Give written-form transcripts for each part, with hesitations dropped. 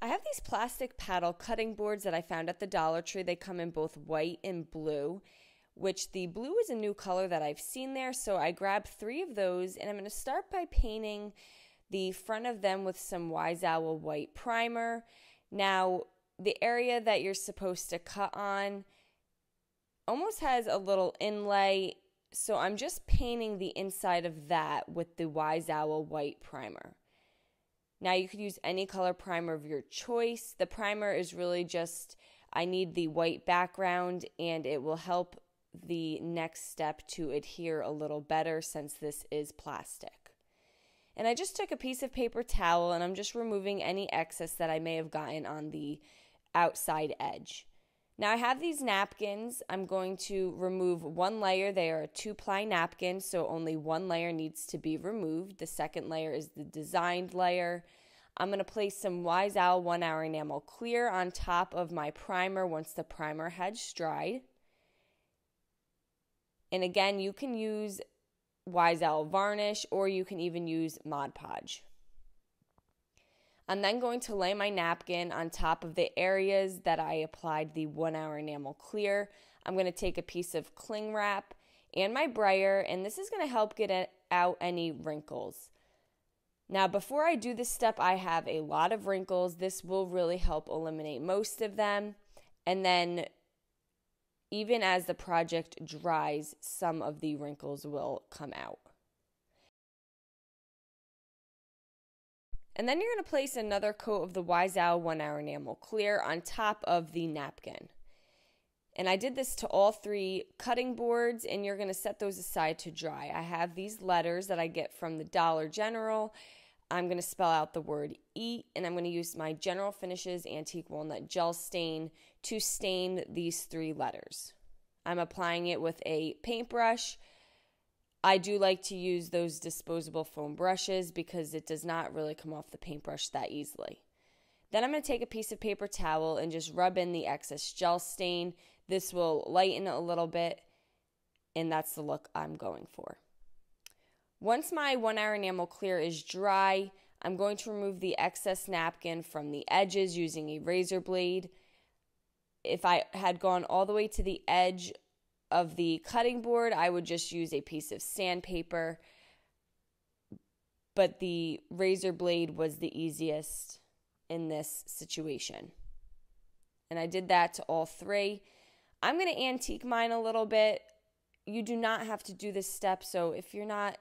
I have these plastic paddle cutting boards that I found at the Dollar Tree. They come in both white and blue, which the blue is a new color that I've seen there. So I grabbed 3 of those, and I'm going to start by painting the front of them with some Wise Owl white primer. Now, the area that you're supposed to cut on almost has a little inlay, so I'm just painting the inside of that with the Wise Owl white primer. Now you could use any color primer of your choice. The primer is really just, I need the white background, and it will help the next step to adhere a little better since this is plastic. And I just took a piece of paper towel, and I'm just removing any excess that I may have gotten on the outside edge. Now I have these napkins. I'm going to remove 1 layer. They are a 2-ply napkin, so only 1 layer needs to be removed. The second layer is the designed layer. I'm going to place some Wise Owl 1 Hour Enamel Clear on top of my primer once the primer has dried. And again, you can use Wise Owl varnish, or you can even use Mod Podge. I'm then going to lay my napkin on top of the areas that I applied the 1 Hour Enamel Clear. I'm going to take a piece of cling wrap and my brayer, and this is going to help get out any wrinkles. Now, before I do this step, I have a lot of wrinkles. This will really help eliminate most of them. And then even as the project dries, some of the wrinkles will come out. And then you're going to place another coat of the Wise Owl 1 Hour Enamel Clear on top of the napkin. And I did this to all 3 cutting boards, and you're going to set those aside to dry. I have these letters that I get from the Dollar General. I'm going to spell out the word EAT, and I'm going to use my General Finishes Antique Walnut Gel Stain to stain these 3 letters. I'm applying it with a paintbrush. I do like to use those disposable foam brushes because it does not really come off the paintbrush that easily. Then I'm going to take a piece of paper towel and just rub in the excess gel stain. This will lighten a little bit, and that's the look I'm going for. Once my 1 Hour Enamel Clear is dry, I'm going to remove the excess napkin from the edges using a razor blade. If I had gone all the way to the edge of the cutting board, I would just use a piece of sandpaper, but the razor blade was the easiest in this situation. And I did that to all 3. I'm going to antique mine a little bit. You do not have to do this step, so if you're not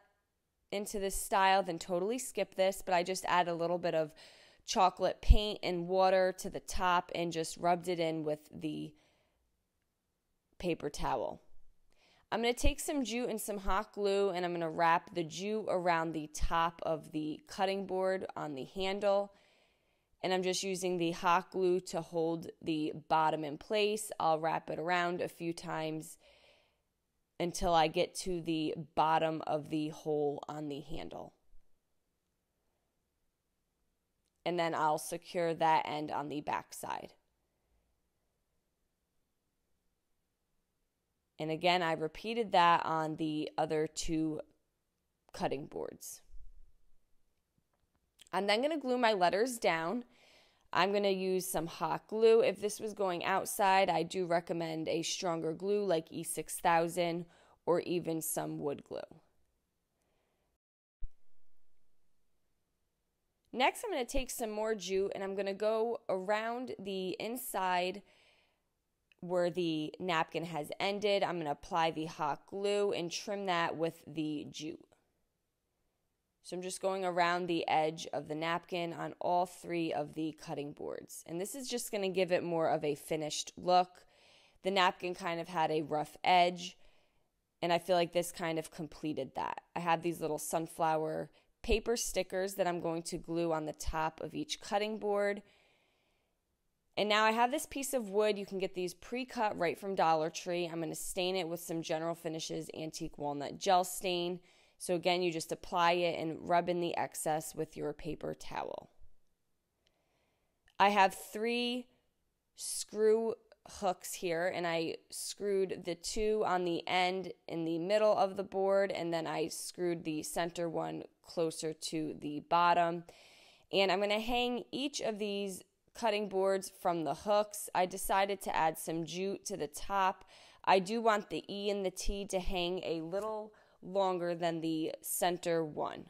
into this style, then totally skip this, but I just add a little bit of chocolate paint and water to the top and just rubbed it in with the paper towel. I'm going to take some jute and some hot glue, and I'm going to wrap the jute around the top of the cutting board on the handle. And I'm just using the hot glue to hold the bottom in place. I'll wrap it around a few times until I get to the bottom of the hole on the handle. And then I'll secure that end on the back side. And again, I repeated that on the other 2 cutting boards. I'm then going to glue my letters down. I'm going to use some hot glue. If this was going outside, I do recommend a stronger glue like E6000 or even some wood glue. Next, I'm going to take some more jute, and I'm going to go around the inside where the napkin has ended. I'm going to apply the hot glue and trim that with the jute. So I'm just going around the edge of the napkin on all 3 of the cutting boards. And this is just going to give it more of a finished look. The napkin kind of had a rough edge, and I feel like this kind of completed that. I have these little sunflower paper stickers that I'm going to glue on the top of each cutting board. And now I have this piece of wood. You can get these pre-cut right from Dollar Tree. I'm going to stain it with some General Finishes Antique Walnut Gel Stain. So again, you just apply it and rub in the excess with your paper towel. I have 3 screw hooks here, and I screwed the 2 on the end in the middle of the board, and then I screwed the center one closer to the bottom. And I'm going to hang each of these cutting boards from the hooks. I decided to add some jute to the top. I do want the E and the T to hang a little longer than the center one.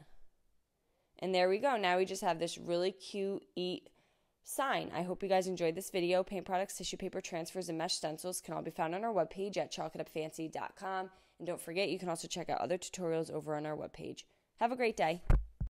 And there we go. Now we just have this really cute eat sign. I hope you guys enjoyed this video. Paint products, tissue paper, transfers, and mesh stencils can all be found on our webpage at chalkitupfancy.com. And don't forget, you can also check out other tutorials over on our webpage. Have a great day.